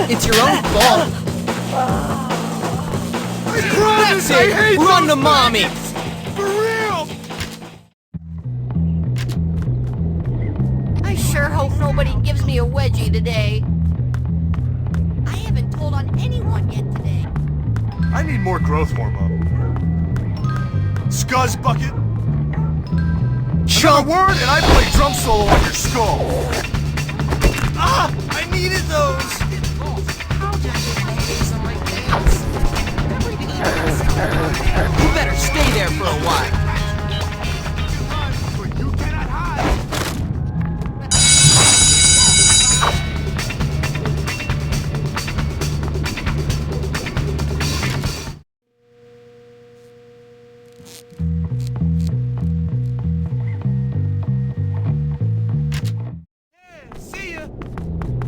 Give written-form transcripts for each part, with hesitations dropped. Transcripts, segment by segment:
It's your own fault. I promise I hate Run to those mommy! faggots! For real! I sure hope nobody gives me a wedgie today. I haven't told on anyone yet today. I need more growth hormone. Scuzz bucket. Another word and I play drum solo on your skull. Ah! I needed those! How did I get my face on my pants? You better stay there for a while. But you cannot hide!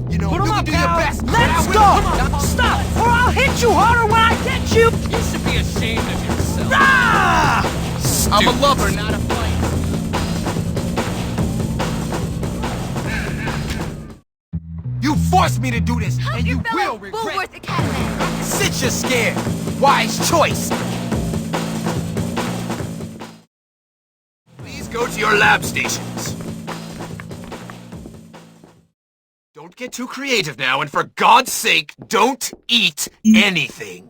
You know, Put 'em you can up, do your pal. best. Let's go! Now, stop, or I'll hit you harder when I get you! You should be ashamed of yourself. Ah! I'm a lover, not a fighter. You forced me to do this, and you will regret it. Woolworth Academy. Sit your scared. Wise choice. Please go to your lab stations. Don't get too creative now, and for God's sake, don't eat anything.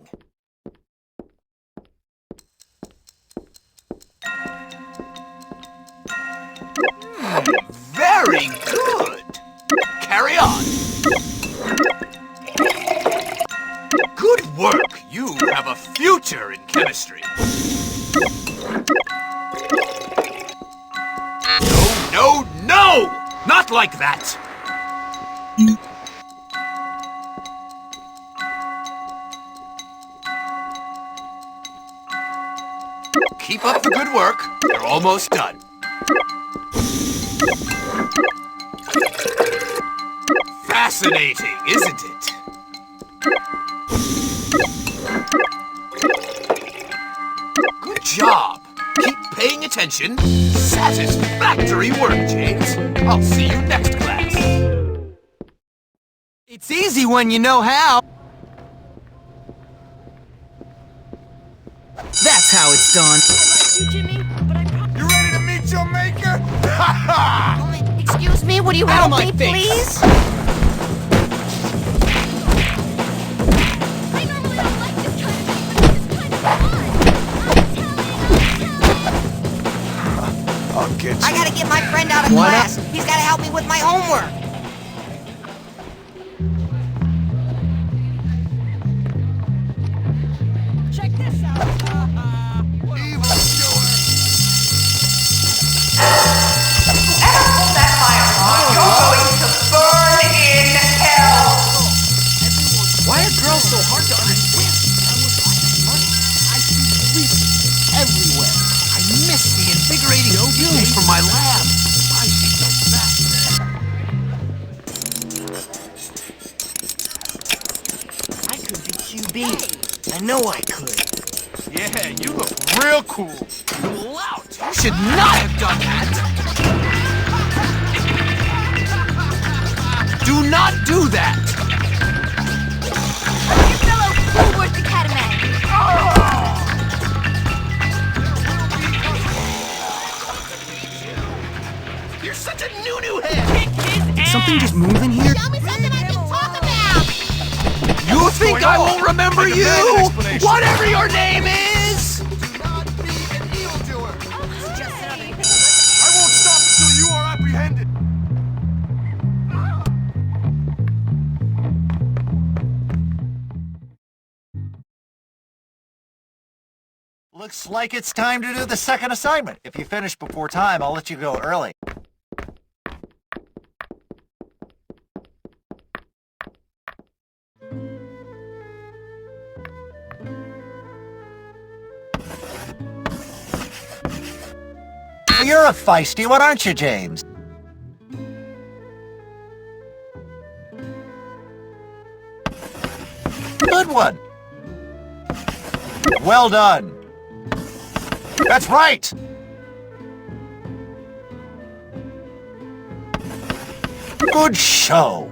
Very good. Carry on. Good work. You have a future in chemistry. No, no, no! Not like that. Keep up the good work. You're almost done. Fascinating, isn't it? Good job. Keep paying attention. Satisfactory work, James. I'll see you next class. It's easy when you know how. That's how it's done. I like you, Jimmy, but I probably... You ready to meet your maker? Ha ha! Excuse me, would you Out of help my me, face. please? I normally don't like this kind of thing, but this is kind of fun. I'll get you. I gotta get my friend out of What? class. He's gotta help me with my homework. Check this out. Evil killer. Apple that fire on, you're going to burn in hell! Why are girls so hard to understand? I see sleep everywhere. I miss the invigorating fumes from my lab. I see so fascinating. I could be QB. I know I could. Yeah, you look real cool. Cool out. You should not have done that. Do not do that. Your fellow Woolworth Academy. You're such a new head. Did something just move in here? Tell me something I can talk about. You think I won't remember you? Whatever your name is. Do not be an evildoer. I won't stop until you are apprehended. Looks like it's time to do the second assignment. If you finish before time, I'll let you go early. You're a feisty one, aren't you, James? Good one. Well done. That's right. Good show.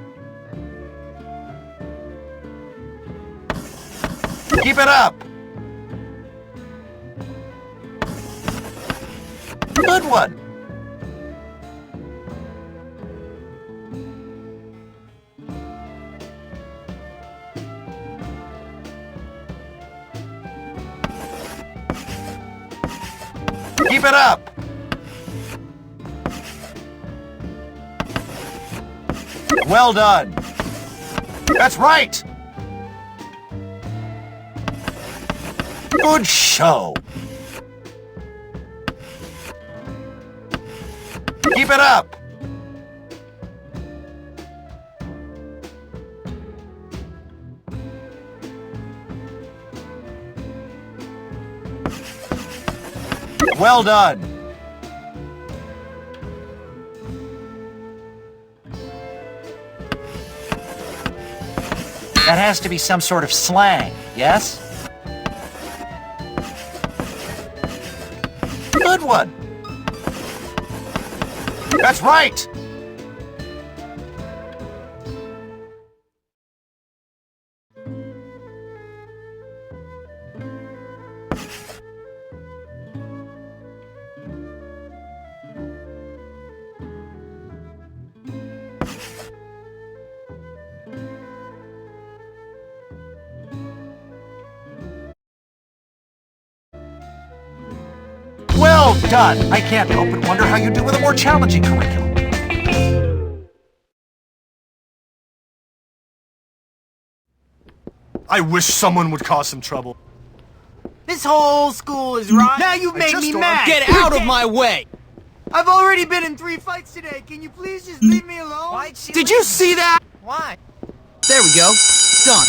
Keep it up. Good one. Keep it up. Well done. That's right. Good show. Keep it up. Well done. That has to be some sort of slang, yes? Good one. That's right. Well done. I can't help but wonder how you do with a more challenging curriculum. I wish someone would cause some trouble. This whole school is rotten. Now you've made me mad. Get out of my way. I've already been in 3 fights today. Can you please just leave me alone? Did you see that? Why? There we go. Done.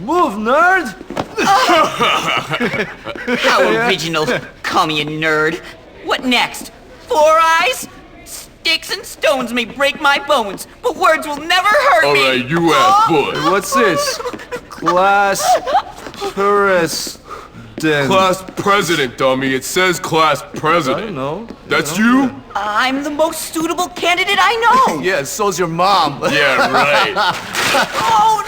Move, nerd! How original. Call me a nerd. What next? 4 eyes? Sticks and stones may break my bones, but words will never hurt me. Alright, you have fun. What's this? Class president. Class president, dummy. It says class president. I know. That's you? I'm the most suitable candidate I know. Yeah, so's your mom. Yeah, right. Oh,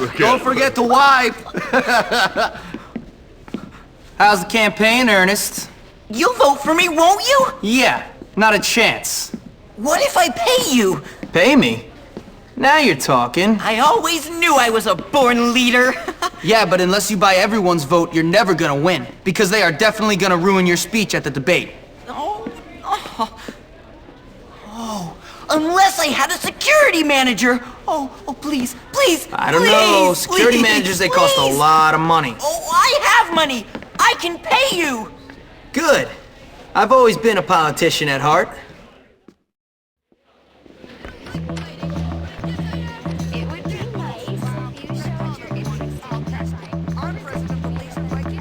dude. Don't forget to wipe. How's the campaign, Ernest? You'll vote for me, won't you? Yeah, not a chance. What if I pay you? Pay me? Now you're talking. I always knew I was a born leader. Yeah, but unless you buy everyone's vote, you're never gonna win. Because they are definitely gonna ruin your speech at the debate. Oh, unless I had a security manager. Oh, please, please, I don't know. please, Security please, managers, they cost a please. lot of money. Oh, I have money. I can pay you. Good. I've always been a politician at heart. It would be nice if you showed your interest in pressuring our president of police like you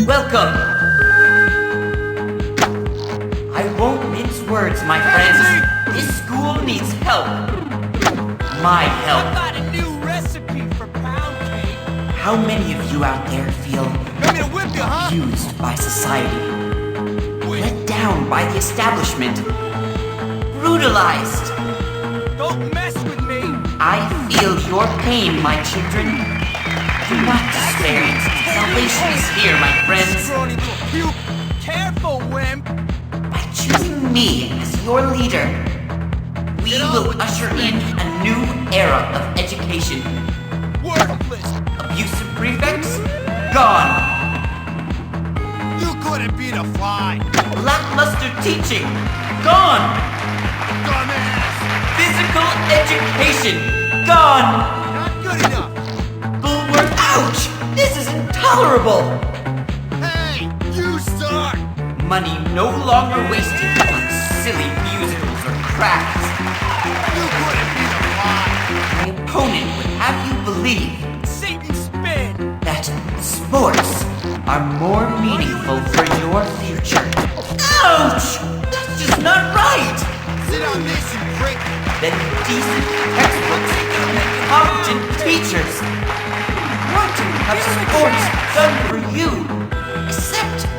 Welcome. I won't mince words, my friends. This school needs help. My help. got a new recipe for pound cake. How many of you out there feel Want me to whip you, huh? abused by society? Let down by the establishment? Brutalized? Don't mess with me. I feel your pain, my children. Do not despair. Salvation is here, my friends. Scrawny little puke. Careful, wimp. By choosing me as your leader, we will usher in a new era of education. Worthless. Abusive prefects? Gone. You couldn't beat a fly. Lackluster teaching? Gone. Dumbass. Physical education? Gone. Not good enough. Bulwark? Ouch! This is intolerable! Hey, you suck. Money no longer wasted on silly musicals or crafts. You couldn't be the boss. My opponent would have you believe Satan's spin! that sports are more meaningful for your future. Ouch! That's just not right! Sit on this, you prick. Than decent textbooks and competent teachers. Want to have sports done for you, except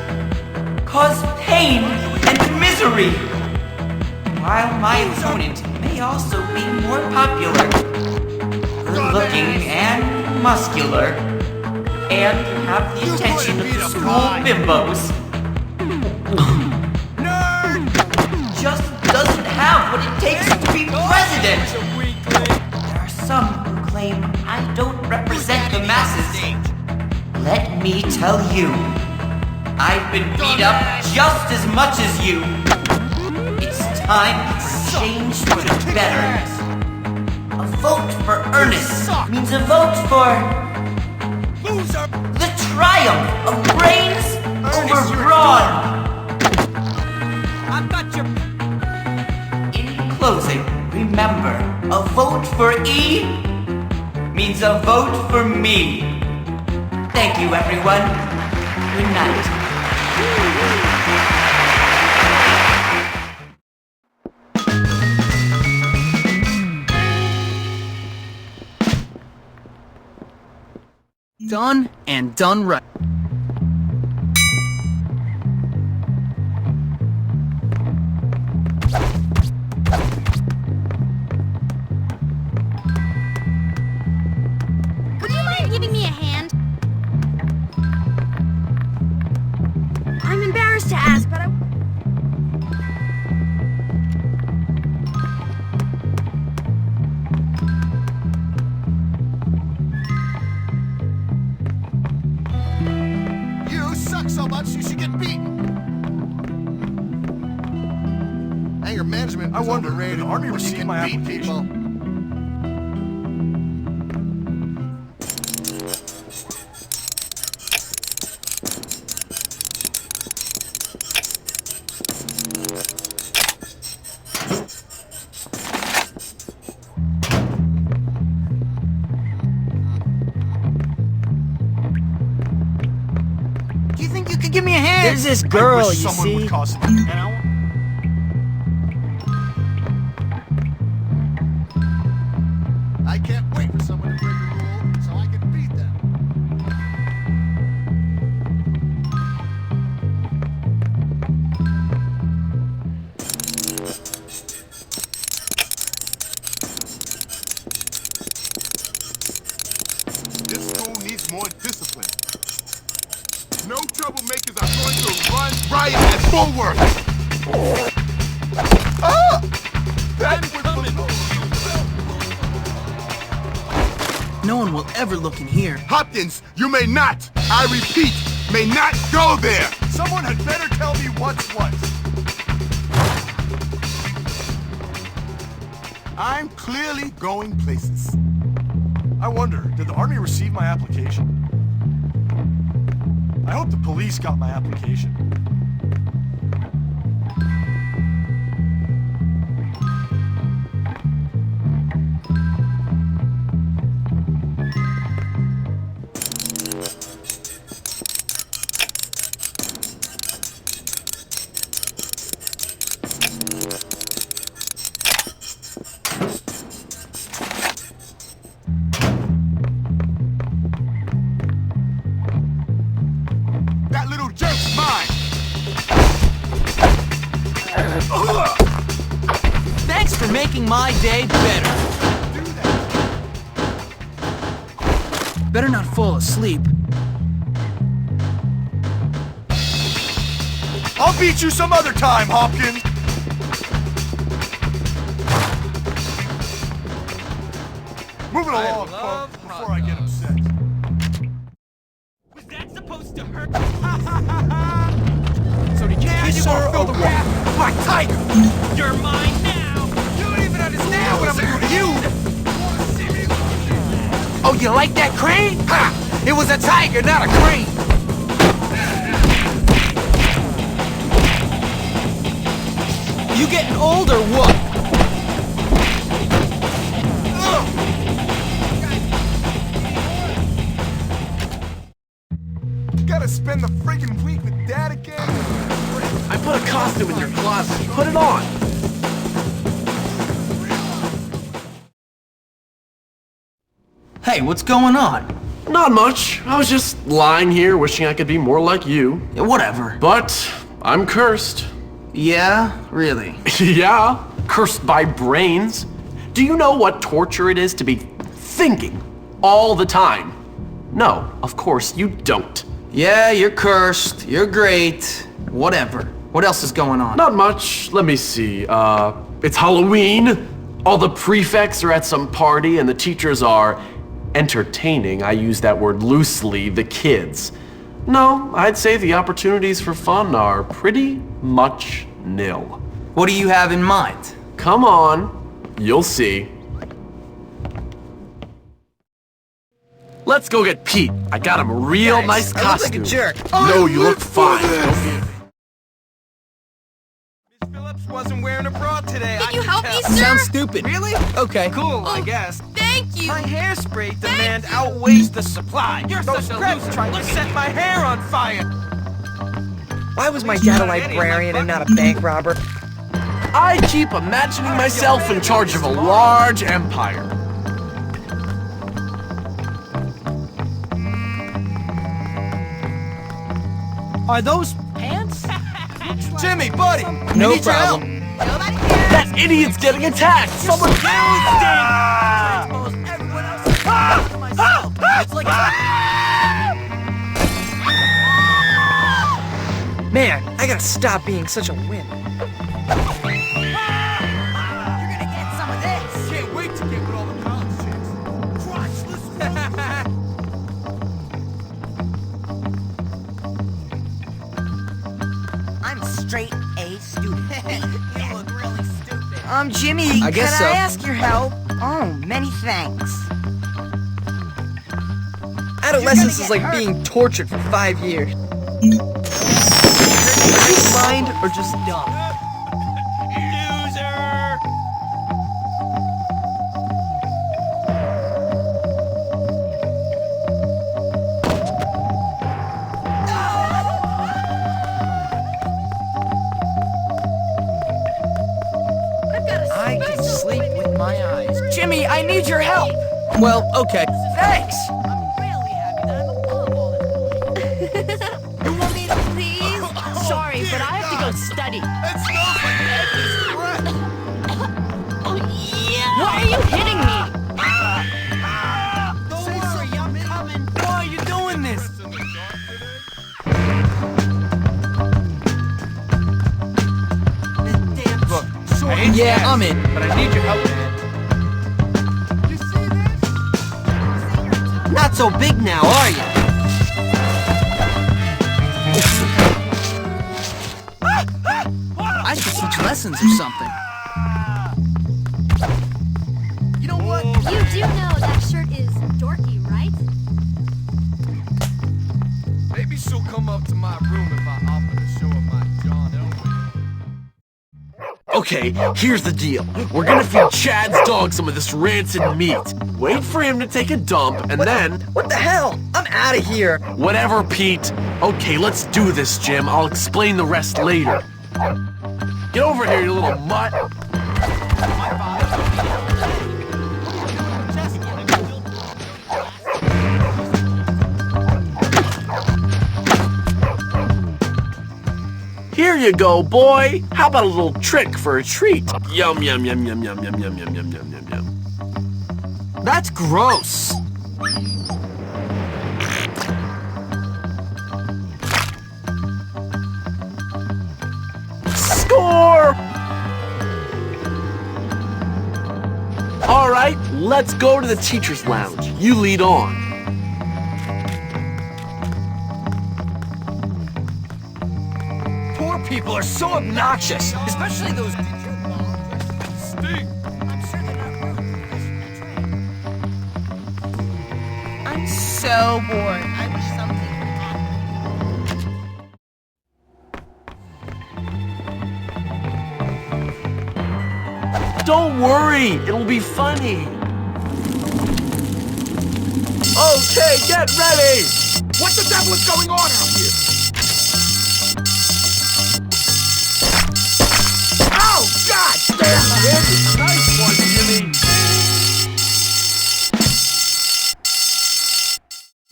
cause pain and misery. While my opponent may also be more popular, good-looking and muscular, and have the attention of the school bimbos, just doesn't have what it takes to be president. There are some who claim I don't represent the masses. Let me tell you, I've been beat up just as much as you. It's time for change for the better. A vote for Ernest means a vote for the triumph of brains over brawn. I've got your... In closing, remember, a vote for E means a vote for me. Thank you, everyone. Good night. Done and done right. Would you mind giving me a hand? I'm embarrassed to ask, but I... You suck so much you should get beaten. Anger management. I wonder, overrated. did the Army when you receive can my beat application? people. Do you think you could give me a hand? There's this I girl, wish you someone see. would cause it. And I want... I can't wait for someone to break a rule so I can beat them. This school needs more discipline. No troublemakers are going to run riot at full work. Ah! That would No one will ever look in here. Hopkins, you may not, I repeat, may not go there. Someone had better tell me what's what. I'm clearly going places. I wonder, did the Army receive my application? I hope the police got my application. That little jerk's mine. Thanks for making my day better. Better not fall asleep. I'll beat you some other time, Hopkins! Moving along, folks, before I get upset. Was that supposed to hurt? So did you kiss or feel the wrath of my tiger! You're mine now! You don't even understand what I'm gonna do to you! Oh, you like that crane? Ha! It was a tiger, not a crane! You getting old or what? Gotta spend the friggin' week with Dad again? I put a costume in your closet. Put it on. Hey, what's going on? Not much. I was just lying here wishing I could be more like you. Yeah, whatever. But I'm cursed. Yeah, really? Yeah, cursed by brains. Do you know what torture it is to be thinking all the time? No, of course you don't. Yeah, you're cursed. You're great. Whatever. What else is going on? Not much. Let me see. It's Halloween. All the prefects are at some party and the teachers are entertaining. I use that word loosely, the kids. No, I'd say the opportunities for fun are pretty much nil. What do you have in mind? Come on, you'll see. Let's go get Pete. I got him a real nice I look like a costume. jerk. No, you look fine. Don't be- Miss Phillips wasn't wearing a bra today. Can you help me, sir? Sounds stupid. Really? Okay. Cool, I Oh. guess. Thank you. My hairspray demand outweighs the supply. You're such a crabs loser. trying to set my hair on fire. Why was my dad a librarian and not a bank robber? I keep imagining myself in charge of a large empire. Are those pants? Jimmy, buddy. No need your help. problem. Nobody cares. That idiot's getting attacked! Someone It's like Man, I gotta stop being such a wimp. You're gonna get some of this. Can't wait to get with all the college chicks. Crotchless. I'm straight A student. You look really stupid. Jimmy, I guess can so. I ask your help? Oh, many thanks. Adolescence is like being tortured for 5 years. Are you blind or just dumb? Loser. I can sleep with my eyes. Jimmy, I need your help. Well, okay. Thanks. I'm really happy that I'm above all this. You want me to please? Sorry, but I have to go study. It smells like Edna's breath. Oh, yeah. Why are you hitting me? Don't worry, I'm coming. Why are you doing this? Look, sure, I hate Yeah, to I'm ask, in. but I need your help, man. You see this? Not so big now, are you? I should teach lessons or something. You know what? You do know that shirt is dorky, right? Maybe she'll come up to my room if I offer to show her my John Elway. Okay, here's the deal. We're gonna feed Chad's dog some of this rancid meat. Wait for him to take a dump, and then... What the hell? I'm out of here. Whatever, Pete. Okay, let's do this, Jim. I'll explain the rest later. Get over here, you little mutt. Here you go, boy. How about a little trick for a treat? Yum, yum, yum, yum, yum, yum, yum, yum, yum, yum, yum, yum. That's gross. Score! All right, let's go to the teacher's lounge. You lead on. Poor people are so obnoxious, especially those. Stink. I'm so bored. I wish something would happen. Don't worry, it'll be funny. Okay, get ready! What the devil is going on out here? Oh, God damn it! Nice one, Jimmy.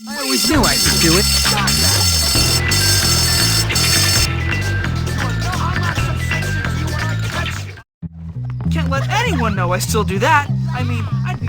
I always knew I could do it. Can't let anyone know I still do that. I mean, I'd be